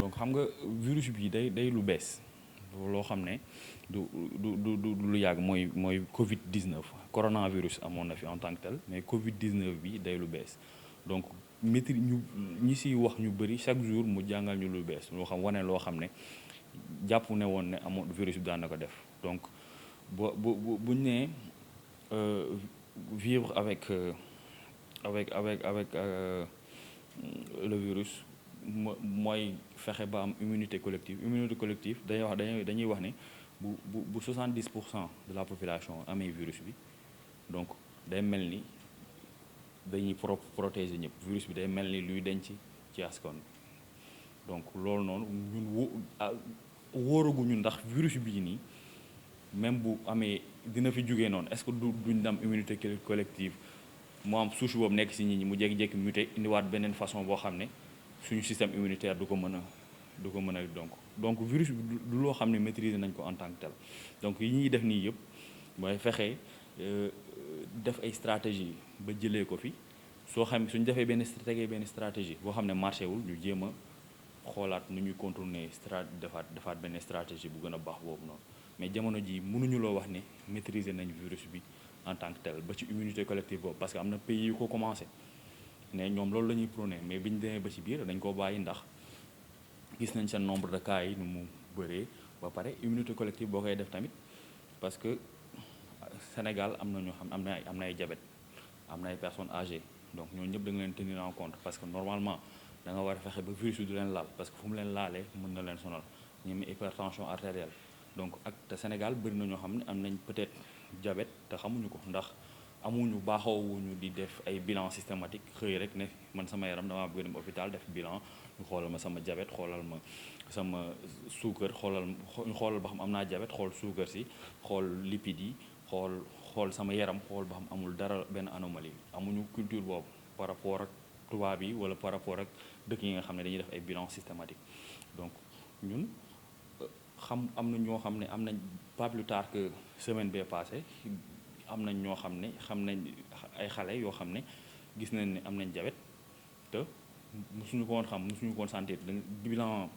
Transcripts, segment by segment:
donc xam nga virus bi day lu bees loo xam ne du lu yàgg mooy Covid 19 coronavirus amoon na fi en tant que tel mais Covid 19 bi day lu bees donc ñi siy wax ñu bëri chaque jour mu jàngal ñu lu bees loo xam wane loo xam ne jàpp ne woon ne amoon virus bi daan na ko def donc buñ nee vivre avec le virus mooy fexe ba am immunité collective dañuy wax ne bu 70% de la population amee virus bi donc day mel ni dañuy protéger ñëpp virus bi day mel ni luy denc ci askan donc loolu noonu ñun wóoraguñu ndax virus bii nii même bu amee dina fi jógee noonu est-ce que duñ am immunité collective mu am souche boobu nekk ci nit ñi mu jékki-jékki muté indiwaat beneen façon boo xam ne suñu système immunitaire du ko mën a donc virus bi du loo xam ne maîtriser nañ ko en tant que tel donc yi ñuy def nii yëpp mooy fexe def ay stratégie ba jëlee ko fi soo xam suñu defee benn stratégie boo xam ne marché wul ñu jéem a xoolaat nu ñuy contourner defaat benn stratégie bu gën a baax boobu noonu mais jamono ji mënuñu loo wax ne maîtriser nañ virus bi en tant que tel ba ci immunité collective boobu parce que am na pays yu ko commencé ne ñoom loolu la ñuy prôné mais bi ñu demee ba ci biir dañ koo bàyyi ndax gis nañ seen nombre de cas yi nu mu bëree ba pare immunité collective boo koy def tamit parce que Sénégal am na ñoo xam am na ay diabète am na ay personnes âgées donc ñooñu ñëpp da nga leen tenir en compte parce que normalement da nga war a fexe ba virus bi du leen laal parce que fu mu leen laalee mën na leen sonal ñu am hypertension artérielle donc ak te Sénégal bëri na ñoo xam ne am nañ peut-être diabète te xamuñu ko ndax amuñu baaxoowuñu di def ay bilan systématique xëy rek ne man sama yaram damaa bëgg dem hôpital def bilan ñu xoolal ma sama diabète xoolal ma sama suukar ñu xoolal ba xam am naa diabète xool suukar si xool lipides yi xool sama yaram xool ba xam amul dara benn anomalie amuñu culture boobu par rapport ak tubaab yi wala par rapport ak dëkk yi nga xam ne dañuy def ay bilan systématique donc ñun am na ñoo xam ne am nañ pas plus tard que semaine bee passé am nañ ñoo xam ne xam nañ ay xale yoo xam ne gis nañ ne am nañ diabète te musuñu ko woon xam musuñu ko woon sentir bilan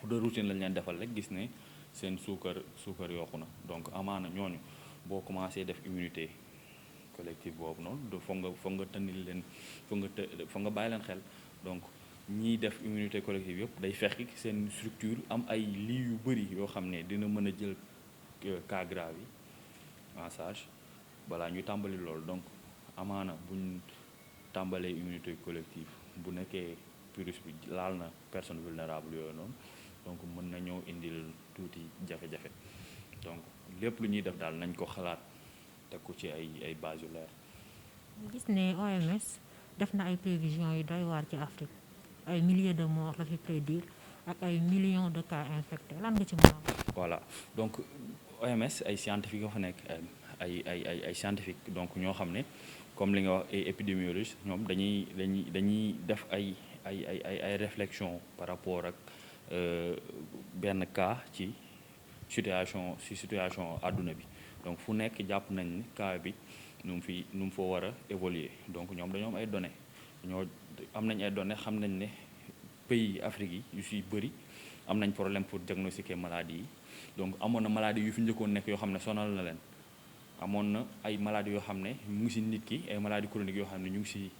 de routine lañ leen defal rek gis ne seen suukar yokku na donc amaana ñooñu boo commencé def immunité collective boobu noonu foog nga tënnil leen foog nga bàyyi leen xel donc ñiy def immunité collective yëpp day fekk seen structure am ay lii yu bëri yoo xam ne dina mën a jël cas grave yi en charge balaa ñuy tàmbali loolu donc amaana buñ tàmbalee immunité collective bu nekkee virus bi laal na personne vulnérable yooyu noonu donc mën na ñëw indil tuuti jafe-jafe donc lépp lu ñuy def daal nañ ko xalaat teg ko ci ay base yu leer. gis ne OMS def na ay prévisions yu doy waar ci Afrique ay milliers de morts la fi prédire ak ay millions de cas infectés lan nga ci mën a wax. voilà donc OMS ay scientifiques yoo fa nekk ay scientifique donc ñoo xam ne comme li nga wax ay épidémiologistes ñoom dañuy def ay réflexion par rapport ak benn cas ci situation àdduna bi donc fu nekk jàpp nañ ni cas bi nu mu fa war a évoluer donc ñoom dañoo am ay données am nañ ay données xam nañ ne pays Afrique yi yu si bëri am nañ problème pour diagnostiquer maladie yi donc amoon na maladie yu fi njëkkoon nekk yoo xam ne sonal na leen amoon na ay maladies yoo xam ne mu ngi si nit ki ay maladies chroniques yoo xam ne ñu ngi si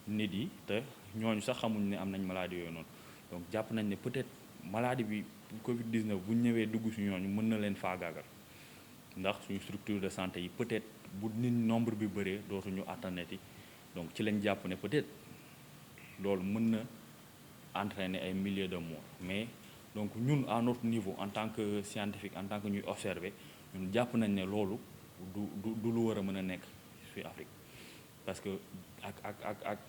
nit yi te ñooñu sax xamuñ ne am nañ maladie yooyu noonu donc jàpp nañ ne peut-être maladie bi Covid 19 bu ñëwee dugg si ñooñu mën na leen faagaagal ndax suñu structure de santé yi peut-être bu nit nombre bi bëree dootuñu attaneti donc ci lañ jàpp ne peut-être loolu mën na entraîner ay milliers de morts mais donc ñun à notre niveau en tant que scientifique en tant que ñuy observer ñun jàpp nañ ne loolu du lu war a mën a nekk fii Afrique parce que ak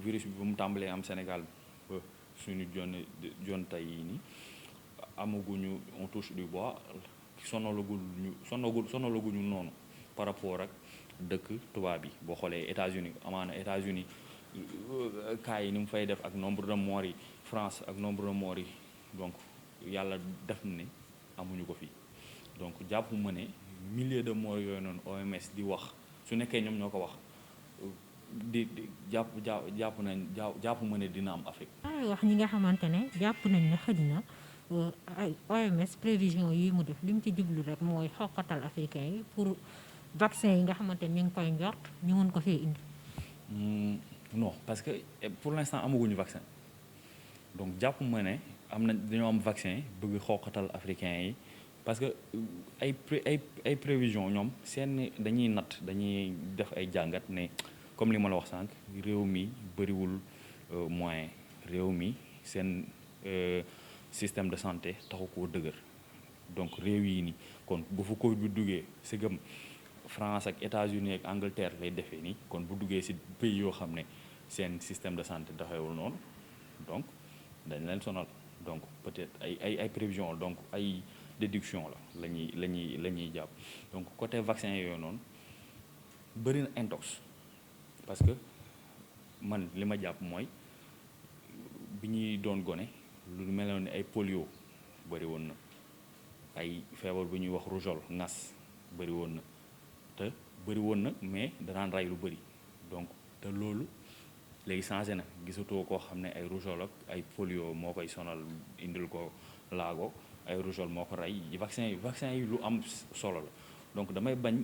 virus bi ba mu tàmbalee am Sénégal ba suñu jon tey yi nii amaguñu on touche du bois sonalaguñu noonu par rapport ak dëkk tubaab yi boo xoolee États-Unis amaana États-Unis cas yi ni mu fay def ak nombre de morts yi France ak nombre de morts yi donc yàlla def ni amuñu ko fii donc jàpp ma ne milliers de morts yooyu noonu OMS di wax su nekkee ñoom ñoo ko wax di jàpp ma ne dina am Afrique. ay wax ñi nga xamante ne jàpp nañ ne xëj na ay OMS prévision yi mu def li mu ci jublu rek mooy xokkatal africain yi pour vaccin yi nga xamante ne ñu ngi koy njort ñu mën ko fee indi. Non parce que pour l'instant amaguñu vaccin donc jàpp ma ne dañoo am vaccin bëgg xokkatal africain yi parce que ay prévision ñoom seen dañuy natt dañuy def ay jàngat ne comme li ma la wax sànq réew mi bëriwul moyen réew mi seen système de santé taxu koo dëgër donc réew yi nii kon bu fa Covid bi duggee si gëm France ak États-Unis ak Angleterre lay defee nii kon bu duggee si pays yoo xam ne seen système de santé doxewul noonu donc dañ leen sonal donc peut-être ay prévision donc ay déduction la ñuy jàpp donc côté vaccin yooyu noonu bëri na intox parce que man li ma jàpp mooy bi ñuy doon gone lu meloon ni ay polio bëri woon na ay feebar bu ñuy wax rougeole ngas bëri woon na te bëri woon na mais danaan rey lu bëri donc te loolu léegi changé na gisatoo koo xam ne ay rougeole ak ay polio moo koy sonal indil ko laago ay rougeole moo ko rey vaccin yi lu am solo la donc damay bañ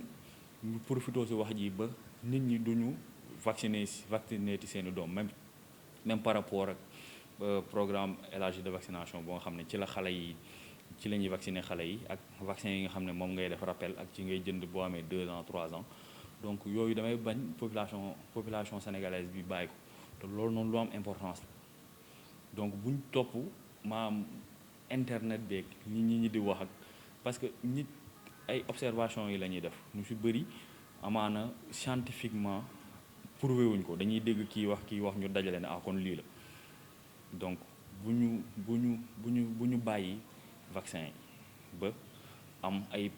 ñu profité si wax ji ba nit ñi duñu vacciné ti seeni doom même par rapport ak programme élargi de vaccination boo nga xam ne ci la ñuy vacciner xale yi ak vaccin yi nga xam ne moom ngay def rappel ak ci ngay jënd boo amee 2 ans 3 ans donc yooyu damay bañ population sénégalaise bi bàyyi ko te loolu noonu lu am importance la donc buñ topp maam internet beeg ñi di wax ak parce que nit ay observation yi la ñuy def ñu ci bëri amaana scientifiquement prouvé wuñ ko dañuy dégg kii wax ñu dajale ne kon lii la donc bu ñu bàyyi vaccin yi ba am ay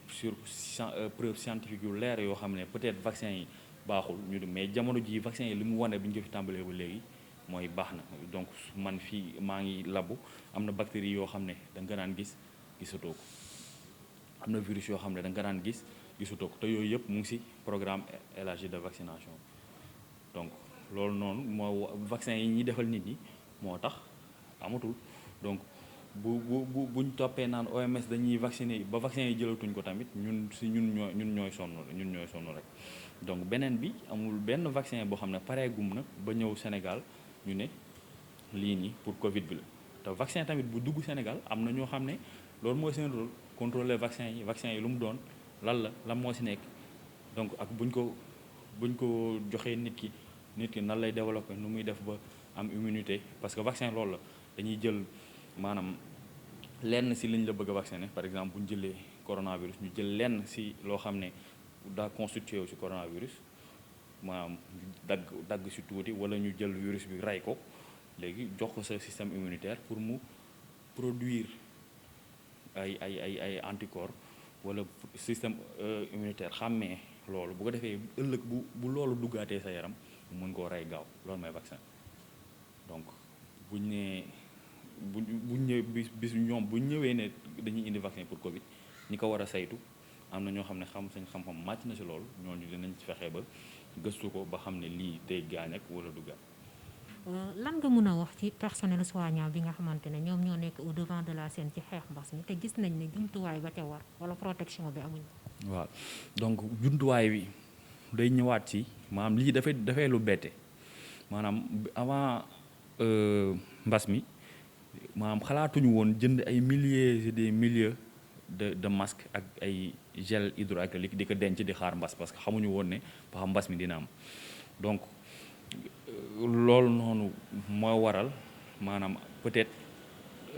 preuve scientifique yu leer yoo xam ne peut-être vaccin yi baaxul mais jamono ji vaccin yi li mu wane bi ñu ko fi tàmbalee ba léegi mooy baax na donc man fii maa ngi labu am na bactéries yoo xam ne da nga daan gis gisatoo ko am na virus yoo xam ne da nga daan gis gisatoo ko te yooyu yëpp mu ngi ci programme élargi de vaccination donc loolu noonu moo vaccin yi ñuy defal nit ñi moo tax amatul donc buñ toppee naan OMS dañuy vacciner ba vaccin yi jëlatuñ ko tamit ñun ñooy sonn rek donc beneen bi amul benn vaccin boo xam ne pareegum na ba ñëw Sénégal ñu ne lii nii pour Covid bi la te vaccin tamit bu dugg Sénégal am na ñoo xam ne loolu mooy seen rôle contrôler vaccin yi lu mu doon lan moo ci nekk donc ak buñ ko joxee nit ki nan lay développer nu muy def ba am immunité parce que vaccin loolu la dañuy jël maanaam lenn ci liñ la bëgg a vacciner par exemple bu ñu jëlee coronavirus ñu jël lenn ci loo xam ne daa constitué wu ci coronavirus maanaam dagg ci tuuti wala ñu jël virus bi rey ko léegi jox ko sa système immunitaire pour mu produire ay anticorps wala système immunitaire xàmmee loolu bu ko defee ëllëg bu loolu duggaatee sa yaram mu mën koo rey gaaw loolu mooy vaccin donc buñ ñëwee bis ñoom buñ ñëwee ne dañuy indi vaccin pour Covid ñi ko war a saytu am na ñoo xam ne xam-xam màcc na ci loolu ñooñu dinañ fexe ba gëstu ko ba xam ne lii day gaañ ak wala du gaañ. lan nga mën a wax ci personnel soignant bi nga xamante ne ñoom ñoo nekk au devant de la scène ci xeex mbas mi te gis nañ ne jumtuwaay ba ca war wala protection bi amuñ. waaw donc jumtuwaay bi day ñëwaat ci maanaam lii dafay lu bette maanaam avant mbas mi maanaam xalaatuñu woon jënd ay milliers et des milliers de masques ak ay gel hydroalcoolique di ko denc di xaar mbas parce que xamuñu woon ne ba xam mbas mi dina am donc loolu noonu moo waral maanaam peut-être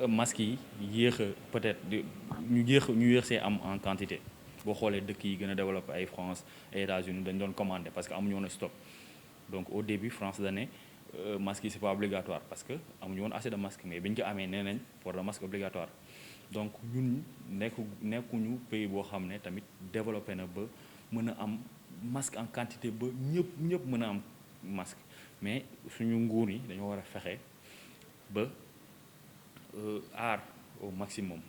masques yi yéex a peut-être ñu yéex see am en quantité boo xoolee dëkk yi gën a développé ay France ay États-Unis dañ doon commandé parce que amuñu woon stock donc au début France da ne masques yi c'est pas obligatoire parce que amuñu woon assez de masques mais bi ñu ko amee nee nañ port de masque obligatoire donc ñun nekkuñu pays boo xam ne tamit développé na ba mën a am masque en quantité ba ñëpp mën a am masque mais suñu nguur yi dañoo war a fexe ba aar au maximum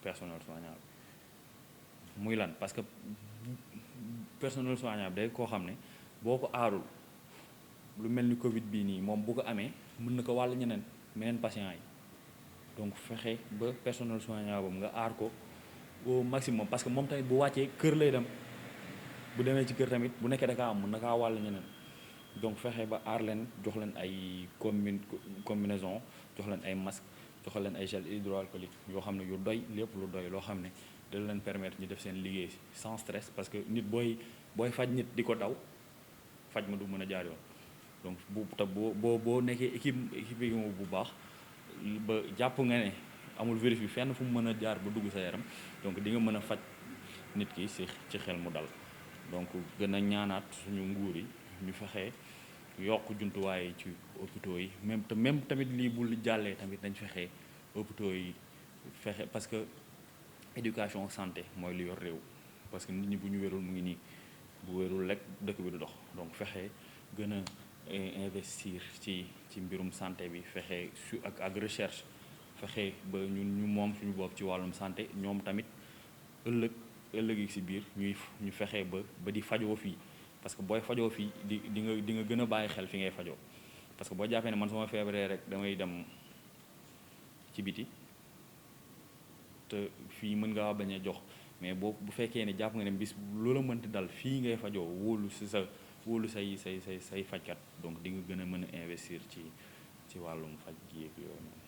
personnel soignant muy lan parce que personnel soignant day koo xam ne boo ko aarul lu mel ni Covid bii nii moom bu ko amee mën na ko wàll meneen patient yi donc fexe ba personnel soignant boobu nga aar ko au maximum parce que moom tamit bu wàccee kër lay dem bu demee ci kër tamit bu nekkee da kaa am mën na kaa wàll ñeneen donc fexe ba aar leen jox leen ay combinaison jox leen ay masque jox leen ay gel hydroalcoolique yoo xam ne yu doy lépp lu doy loo xam ne da leen permettre ñu def seen liggéey sans stress parce que nit booy faj nit di ko daw faj ma du mën a jaar yoon donc boo nekkee équipe bu baax ba jàpp nga ne amul virus bi fenn fu mu mën a jaar ba dugg sa yaram donc di nga mën a faj nit ki ci xel mu dal donc gën a ñaanaat suñu nguur yi ñu fexe yokk jumtuwaay ci hôpitaux yi même tamit lii bu jàllee tamit dañ fexe hôpitaux yi fexe parce que éducation santé mooy li yor réew parce que nit ñi bu ñu wérul mu ngi nii bu wérul rek dëkk bi du dox donc fexe gën a investir ci mbirum santé bi fexe ak recherche fexe ba ñu moom suñu bopp ci wàllum santé ñoom tamit ëllëg yi si biir ñu fexe ba di fajoo fii parce que booy fajoo fii di nga gën a bàyyi xel fi ngay fajoo parce que boo jàppee ne man sama feebaree rek damay dem ci biti te fii mën nga bañ a jox mais bu fekkee ne jàpp nga ne bis loola mënti dal fii ngay fajoo wóolu say fajkat donc di nga gën a mën a investir ci wàllum faj gi yëpp yooyu noonu.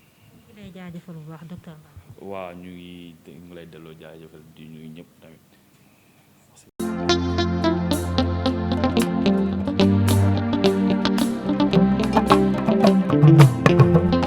ñu ngi lay jaajëfal bu baax docteur Ba. waaw ñu ngi lay delloo jaajëfal di ñuy ñëpp tamit.